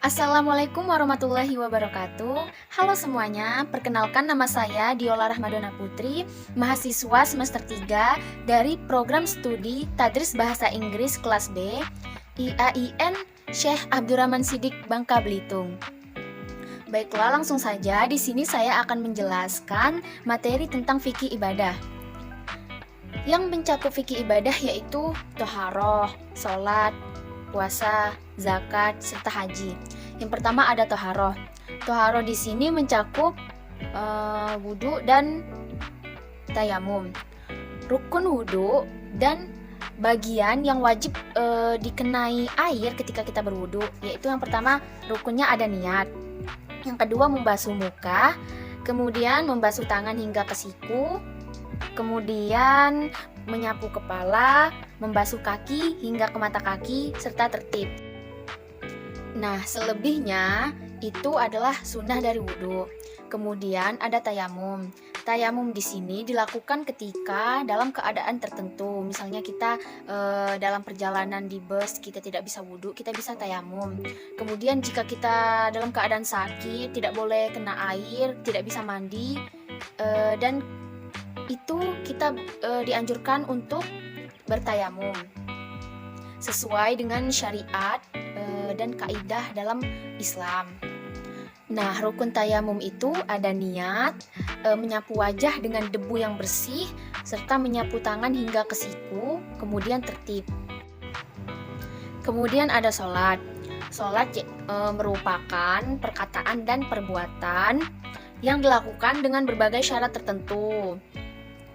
Assalamualaikum warahmatullahi wabarakatuh. Halo semuanya, perkenalkan nama saya Diola Rahmadona Putri, mahasiswa semester 3 dari program studi Tadris Bahasa Inggris kelas B, IAIN Syekh Abdurrahman Siddiq Bangka Belitung. Baiklah, langsung saja di sini saya akan menjelaskan materi tentang fikih ibadah. Yang mencakup fikih ibadah yaitu toharoh, sholat, puasa, zakat, serta haji. Yang pertama ada toharoh. Toharoh di sini mencakup wudhu dan tayamum. Rukun wudhu dan bagian yang wajib dikenai air ketika kita berwudhu, yaitu yang pertama rukunnya ada niat. Yang kedua membasuh muka, kemudian membasuh tangan hingga ke siku, kemudian menyapu kepala, membasuh kaki hingga ke mata kaki, serta tertib. Nah, selebihnya itu adalah sunnah dari wudhu. Kemudian ada tayamum. Tayamum di sini dilakukan ketika dalam keadaan tertentu. Misalnya kita dalam perjalanan di bus kita tidak bisa wudhu, kita bisa tayamum. Kemudian jika kita dalam keadaan sakit, tidak boleh kena air, tidak bisa mandi, dan itu kita dianjurkan untuk bertayamum sesuai dengan syariat dan kaidah dalam Islam. Nah, rukun tayamum itu ada niat, menyapu wajah dengan debu yang bersih, serta menyapu tangan hingga ke siku, kemudian tertib. Kemudian ada sholat. Sholat merupakan perkataan dan perbuatan yang dilakukan dengan berbagai syarat tertentu,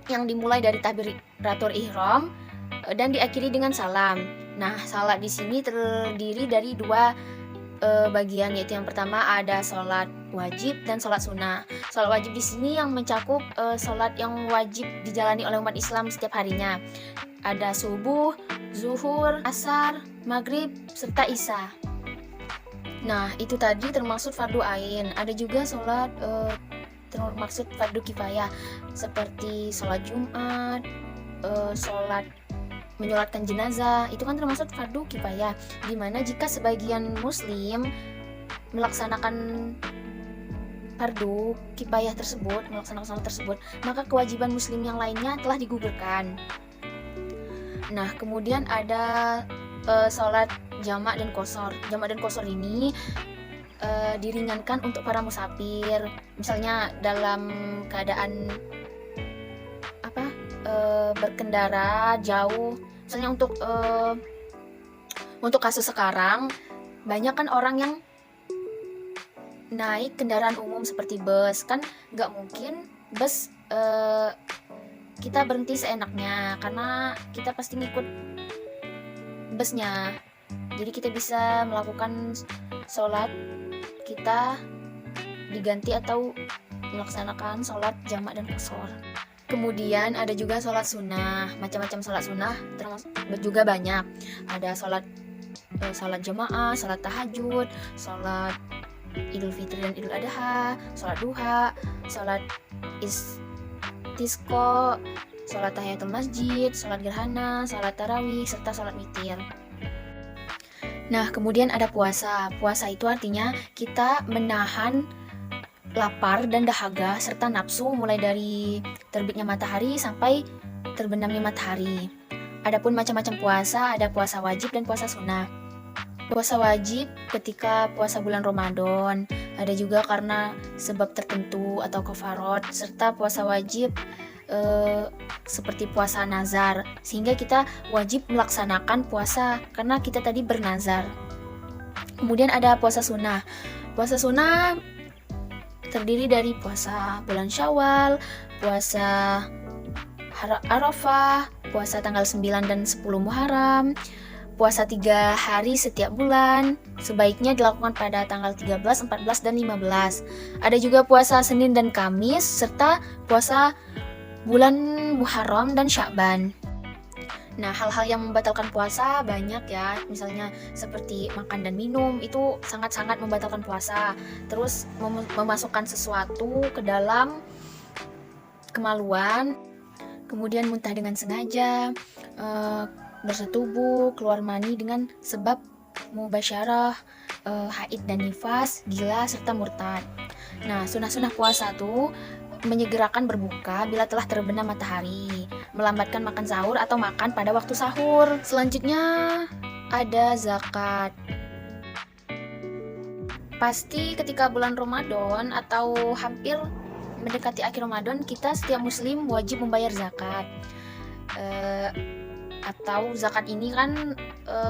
yang dimulai dari takbiratul ihram dan diakhiri dengan salam. Nah, salat di sini terdiri dari dua bagian, yaitu yang pertama ada sholat wajib dan sholat sunnah. Sholat wajib di sini yang mencakup sholat yang wajib dijalani oleh umat Islam setiap harinya. Ada subuh, zuhur, asar, maghrib, serta isya. Nah, itu tadi termasuk fardu ain. Ada juga sholat termaksud fardu kifayah seperti sholat Jumat, sholat menyolatkan jenazah, itu kan termasuk fardu kifayah, dimana jika sebagian muslim melaksanakan fardu kifayah tersebut, melaksanakan sholat tersebut, maka kewajiban muslim yang lainnya telah digugurkan. Nah, kemudian ada sholat jamak dan qashar. Jamak dan qashar ini diringankan untuk para musafir, misalnya dalam keadaan berkendara jauh. Misalnya untuk kasus sekarang banyak kan orang yang naik kendaraan umum seperti bus, kan nggak mungkin bus kita berhenti seenaknya karena kita pasti ngikut busnya. Jadi kita bisa melakukan sholat kita diganti atau melaksanakan sholat jamak dan qashar. Kemudian ada juga sholat sunnah. Macam-macam sholat sunnah termasuk juga banyak. Ada sholat jamaah, sholat tahajud, sholat Idul Fitri dan Idul Adha, sholat duha, sholat istisqa, sholat tahiyatul masjid, sholat gerhana, sholat tarawih, serta sholat witir. Nah, kemudian ada puasa. Puasa itu artinya kita menahan lapar dan dahaga serta nafsu mulai dari terbitnya matahari sampai terbenamnya matahari. Adapun macam-macam puasa, ada puasa wajib dan puasa sunnah. Puasa wajib ketika puasa bulan Ramadan, ada juga karena sebab tertentu atau kafarot, serta puasa wajib seperti puasa nazar, sehingga kita wajib melaksanakan puasa karena kita tadi bernazar. Kemudian ada puasa sunnah. Puasa sunnah terdiri dari puasa bulan Syawal, puasa Arafah, puasa tanggal 9 dan 10 Muharram, puasa 3 hari setiap bulan, sebaiknya dilakukan pada tanggal 13, 14, dan 15. Ada juga puasa Senin dan Kamis, serta puasa bulan Muharram dan Sya'ban. Nah, hal-hal yang membatalkan puasa banyak ya, misalnya seperti makan dan minum, itu sangat-sangat membatalkan puasa. Terus memasukkan sesuatu ke dalam kemaluan, kemudian muntah dengan sengaja, bersetubuh, keluar mani dengan sebab mubasyarah, haid dan nifas, gila, serta murtad. Nah, sunah-sunah puasa tuh menyegerakan berbuka bila telah terbenam matahari, melambatkan makan sahur atau makan pada waktu sahur. Selanjutnya ada zakat. Pasti ketika bulan Ramadan atau hampir mendekati akhir Ramadan, kita setiap muslim wajib membayar zakat. Atau zakat ini kan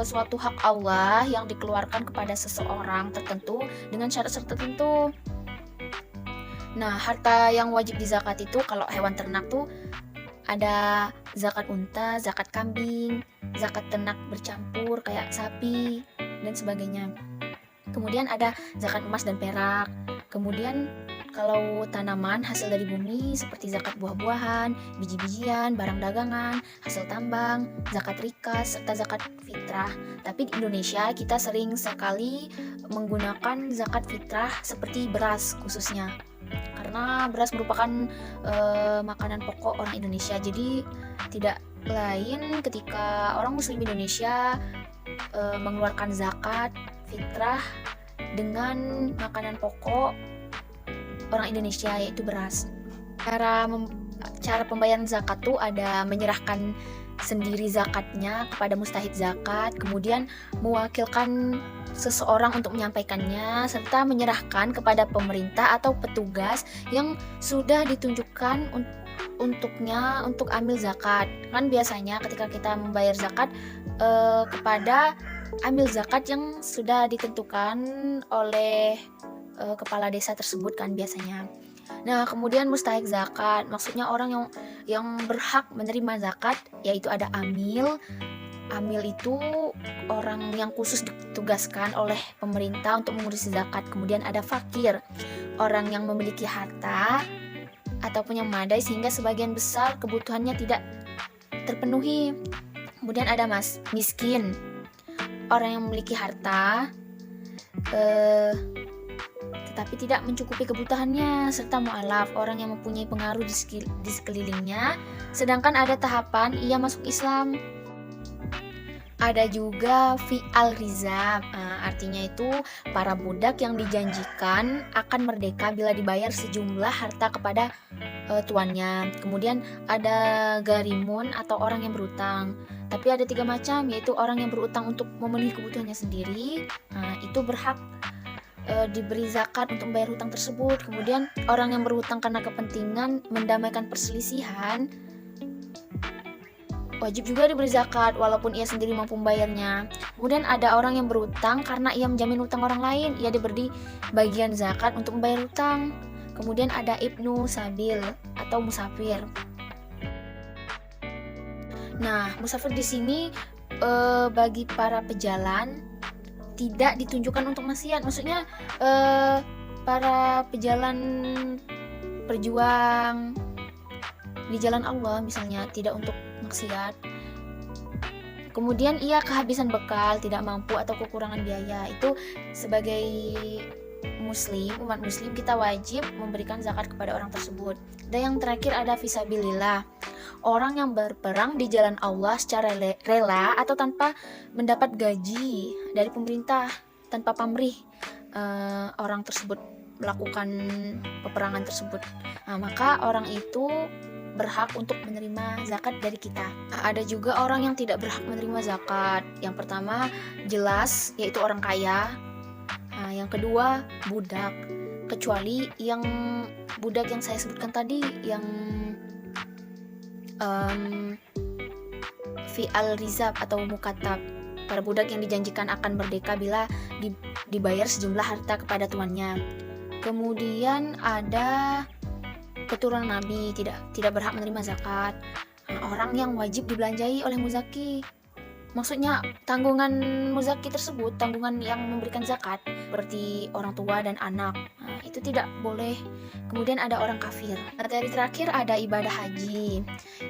suatu hak Allah yang dikeluarkan kepada seseorang tertentu dengan syarat-syarat tertentu. Nah, harta yang wajib dizakat itu kalau hewan ternak tuh ada zakat unta, zakat kambing, zakat ternak bercampur kayak sapi dan sebagainya. Kemudian ada zakat emas dan perak. Kemudian kalau tanaman hasil dari bumi seperti zakat buah-buahan, biji-bijian, barang dagangan, hasil tambang, zakat rikas, serta zakat fitrah. Tapi di Indonesia kita sering sekali menggunakan zakat fitrah seperti beras khususnya. Karena beras merupakan makanan pokok orang Indonesia. Jadi tidak lain ketika orang muslim Indonesia mengeluarkan zakat fitrah dengan makanan pokok orang Indonesia, yaitu beras. Cara pembayaran zakat tuh ada menyerahkan sendiri zakatnya kepada mustahik zakat, kemudian mewakilkan seseorang untuk menyampaikannya, serta menyerahkan kepada pemerintah atau petugas yang sudah ditunjukkan untuknya untuk ambil zakat. Kan biasanya ketika kita membayar zakat kepada ambil zakat yang sudah ditentukan oleh kepala desa tersebut kan biasanya. Nah, kemudian mustahik zakat, maksudnya orang yang berhak menerima zakat, yaitu ada amil. Amil itu orang yang khusus ditugaskan oleh pemerintah untuk mengurusi zakat. Kemudian ada fakir, orang yang memiliki harta ataupun yang memadai sehingga sebagian besar kebutuhannya tidak terpenuhi. Kemudian ada miskin, orang yang memiliki harta tetapi tidak mencukupi kebutuhannya, serta mu'alaf, orang yang mempunyai pengaruh di sekelilingnya, sedangkan ada tahapan ia masuk Islam. Ada juga fi'al rizab, artinya itu para budak yang dijanjikan akan merdeka bila dibayar sejumlah harta kepada tuannya. Kemudian ada garimun atau orang yang berutang. Tapi ada 3 macam, yaitu orang yang berutang untuk memenuhi kebutuhannya sendiri, itu berhak diberi zakat untuk membayar hutang tersebut. Kemudian orang yang berhutang karena kepentingan mendamaikan perselisihan wajib juga diberi zakat walaupun ia sendiri mampu membayarnya. Kemudian ada orang yang berhutang karena ia menjamin hutang orang lain, ia diberi bagian zakat untuk membayar hutang. Kemudian ada ibnu sabil atau musafir. Nah, musafir di sini bagi para pejalan tidak ditunjukkan untuk maksiat. Maksudnya para pejalan berjuang di jalan Allah misalnya, tidak untuk maksiat. Kemudian ia kehabisan bekal, tidak mampu atau kekurangan biaya. Itu sebagai muslim, umat muslim, kita wajib memberikan zakat kepada orang tersebut. Dan yang terakhir ada fisabilillah, orang yang berperang di jalan Allah secara rela atau tanpa mendapat gaji dari pemerintah, tanpa pamrih orang tersebut melakukan peperangan tersebut. Nah, maka orang itu berhak untuk menerima zakat dari kita. Ada juga orang yang tidak berhak menerima zakat. Yang pertama jelas, yaitu orang kaya. Yang kedua budak, kecuali yang budak yang saya sebutkan tadi, yang fi'al rizab atau mukatab, para budak yang dijanjikan akan merdeka bila dibayar sejumlah harta kepada tuannya. Kemudian ada keturunan Nabi tidak berhak menerima zakat. Orang yang wajib dibelanjai oleh muzaki, maksudnya tanggungan muzaki tersebut, tanggungan yang memberikan zakat, seperti orang tua dan anak, itu tidak boleh. Kemudian ada orang kafir. Materi terakhir ada ibadah haji.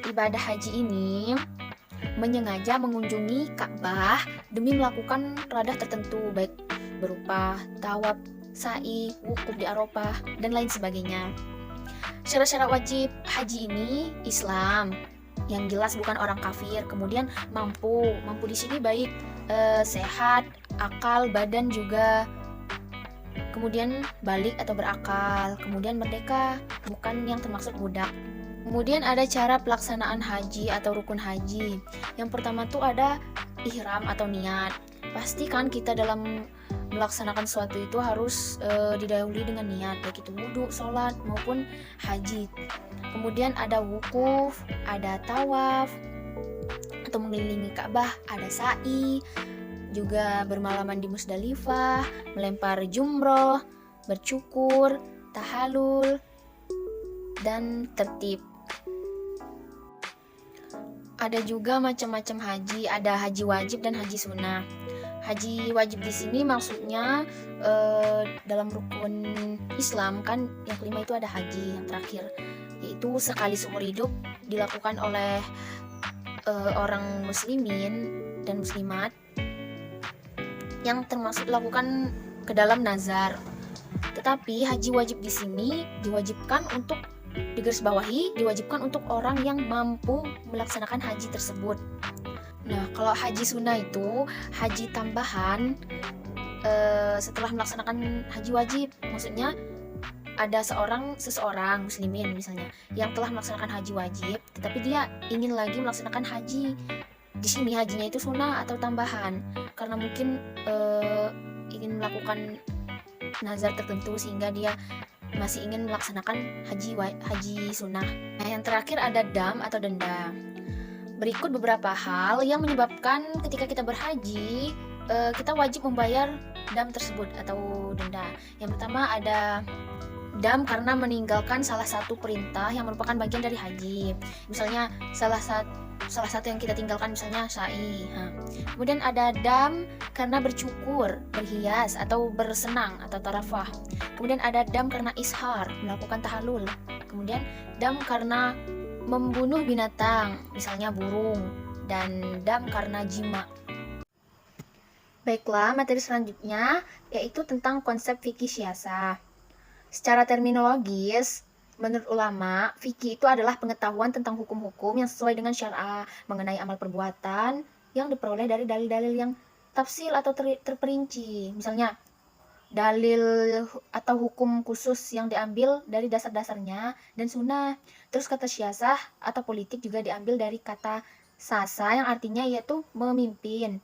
Ibadah haji ini menyengaja mengunjungi Ka'bah demi melakukan ibadah tertentu, baik berupa tawaf, sa'i, wukuf di Arafah, dan lain sebagainya. Syarat-syarat wajib haji ini Islam, yang jelas bukan orang kafir. Kemudian mampu di sini baik sehat, akal, badan juga kemudian balik atau berakal, kemudian merdeka, bukan yang termaksud budak. Kemudian ada cara pelaksanaan haji atau rukun haji. Yang pertama tuh ada ihram atau niat. Pastikan kita dalam melaksanakan sesuatu itu harus didahului dengan niat, baik itu wudhu, sholat, maupun haji. Kemudian ada wukuf, ada tawaf, atau mengelilingi Ka'bah, ada sa'i, juga bermalaman di Musdalifah, melempar jumroh, bercukur, tahalul, dan tertib. Ada juga macam-macam haji, ada haji wajib dan haji sunnah. Haji wajib di sini maksudnya dalam rukun Islam kan yang kelima itu ada haji yang terakhir, yaitu sekali seumur hidup dilakukan oleh orang muslimin dan muslimat yang termasuk dilakukan ke dalam nazar. Tetapi haji wajib di sini diwajibkan untuk orang yang mampu melaksanakan haji tersebut. Nah, kalau haji sunnah itu haji tambahan setelah melaksanakan haji wajib. Maksudnya ada seseorang muslimin misalnya yang telah melaksanakan haji wajib, tetapi dia ingin lagi melaksanakan haji. Di sini hajinya itu sunnah atau tambahan, karena mungkin ingin melakukan nazar tertentu sehingga dia masih ingin melaksanakan haji sunnah. Nah, yang terakhir ada dam atau denda. Berikut beberapa hal yang menyebabkan ketika kita berhaji kita wajib membayar dam tersebut atau denda. Yang pertama ada dam karena meninggalkan salah satu perintah yang merupakan bagian dari haji. Misalnya salah satu yang kita tinggalkan misalnya sa'i. Kemudian ada dam karena bercukur, berhias atau bersenang atau tarafah. Kemudian ada dam karena ishar, melakukan tahalul. Kemudian dam karena membunuh binatang, misalnya burung, dan dam karena jima. Baiklah, materi selanjutnya yaitu tentang konsep fikih syiasah. Secara terminologis, menurut ulama, fikih itu adalah pengetahuan tentang hukum-hukum yang sesuai dengan syariah mengenai amal perbuatan yang diperoleh dari dalil-dalil yang tafsil atau terperinci. Misalnya, dalil atau hukum khusus yang diambil dari dasar-dasarnya dan sunnah. Terus kata syiasah atau politik juga diambil dari kata sasa yang artinya yaitu memimpin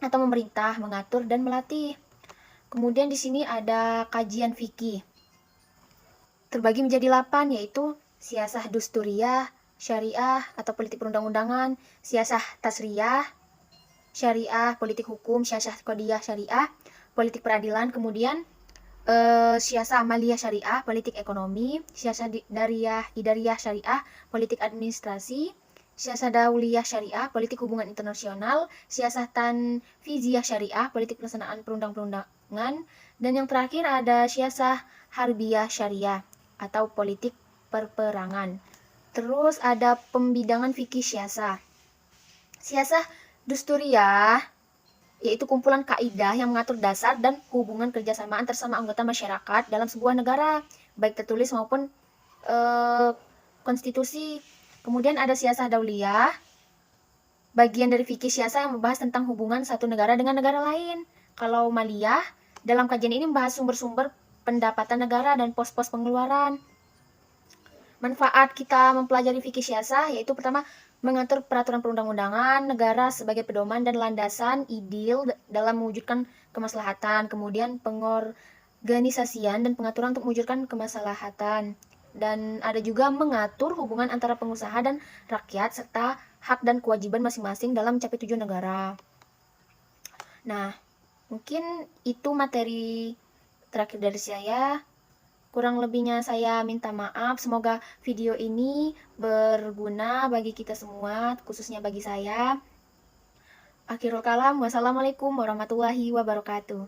atau memerintah, mengatur, dan melatih. Kemudian di sini ada kajian fikih. Terbagi menjadi 8, yaitu siyasah dusturiyah, syariah atau politik perundang-undangan, siyasah tasriyah, syariah, politik hukum, siyasah qadiyah syariah, politik peradilan, kemudian siyasah amaliyah syariah, politik ekonomi, siyasah idariyah syariah, politik administrasi, siyasah dauliyah syariah, politik hubungan internasional, siyasah tanfiziyah syariah, politik pelaksanaan perundang-perundangan, dan yang terakhir ada siyasah harbiyah syariah atau politik perperangan. Terus ada pembidangan fikih siyasah. Siyasah dusturiyah yaitu kumpulan kaidah yang mengatur dasar dan hubungan kerjasama antar sama anggota masyarakat dalam sebuah negara, baik tertulis maupun konstitusi. Kemudian ada siyasah dauliyah, bagian dari fikih siyasah yang membahas tentang hubungan satu negara dengan negara lain. Kalau maliyah, dalam kajian ini membahas sumber-sumber pendapatan negara dan pos-pos pengeluaran. Manfaat kita mempelajari fikih siyasah yaitu pertama, mengatur peraturan perundang-undangan negara sebagai pedoman dan landasan ideal dalam mewujudkan kemaslahatan. Kemudian pengorganisasian dan pengaturan untuk mewujudkan kemaslahatan. Dan ada juga mengatur hubungan antara pengusaha dan rakyat serta hak dan kewajiban masing-masing dalam mencapai tujuan negara. Nah, mungkin itu materi terakhir dari saya. Kurang lebihnya saya minta maaf. Semoga video ini berguna bagi kita semua, khususnya bagi saya. Akhirul kalam, wassalamualaikum warahmatullahi wabarakatuh.